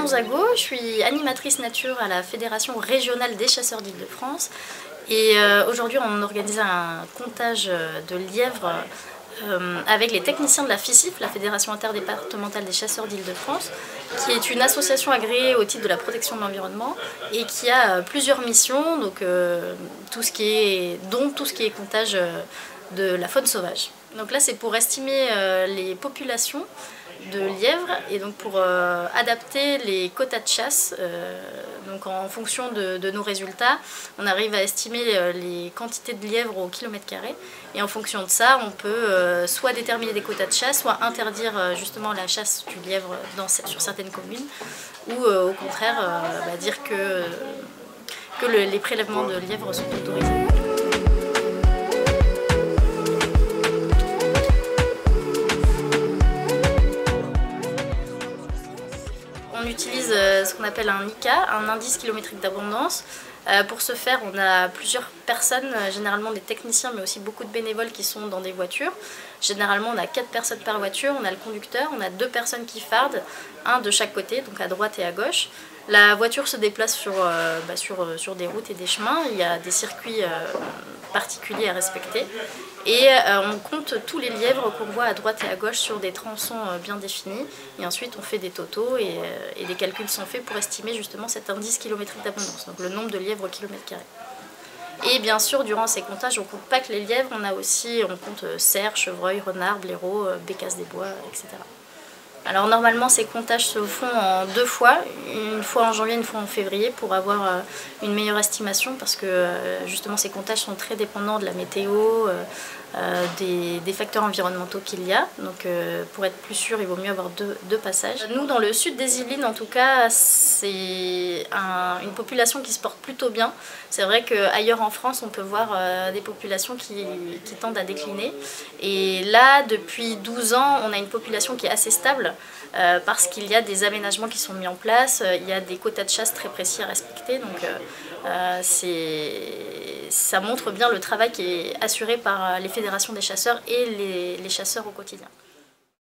Manon Zago, je suis animatrice nature à la Fédération régionale des chasseurs d'Île-de-France et aujourd'hui on organise un comptage de lièvres avec les techniciens de la FICIF, la Fédération interdépartementale des chasseurs d'Île-de-France, qui est une association agréée au titre de la protection de l'environnement et qui a plusieurs missions, donc tout ce qui est comptage de la faune sauvage. Donc là c'est pour estimer les populations de lièvres et donc pour adapter les quotas de chasse. Donc en fonction de nos résultats, on arrive à estimer les quantités de lièvres au kilomètre carré et en fonction de ça, on peut soit déterminer des quotas de chasse, soit interdire justement la chasse du lièvre sur certaines communes ou au contraire dire que les prélèvements de lièvres sont autorisés. On utilise ce qu'on appelle un ICA, un indice kilométrique d'abondance. Pour ce faire, on a plusieurs personnes, généralement des techniciens, mais aussi beaucoup de bénévoles qui sont dans des voitures. Généralement, on a 4 personnes par voiture, on a le conducteur, on a 2 personnes qui fardent, un de chaque côté, donc à droite et à gauche. La voiture se déplace sur des routes et des chemins, il y a des circuits particuliers à respecter. Et on compte tous les lièvres qu'on voit à droite et à gauche sur des tronçons bien définis. Et ensuite on fait des totaux et des calculs sont faits pour estimer justement cet indice kilométrique d'abondance, donc le nombre de lièvres au kilomètre carré. Et bien sûr, durant ces comptages, on ne compte pas que les lièvres, on compte cerfs, chevreuils, renards, blaireaux, bécasses des bois, etc. Alors normalement ces comptages se font en 2 fois, une fois en janvier, une fois en février pour avoir une meilleure estimation parce que justement ces comptages sont très dépendants de la météo, des facteurs environnementaux qu'il y a. Donc pour être plus sûr, il vaut mieux avoir deux passages. Nous dans le sud des Yvelines en tout cas, c'est une population qui se porte plutôt bien. C'est vrai qu'ailleurs en France on peut voir des populations qui tendent à décliner. Et là depuis 12 ans on a une population qui est assez stable. Parce qu'il y a des aménagements qui sont mis en place, il y a des quotas de chasse très précis à respecter, donc ça montre bien le travail qui est assuré par les fédérations des chasseurs et les chasseurs au quotidien.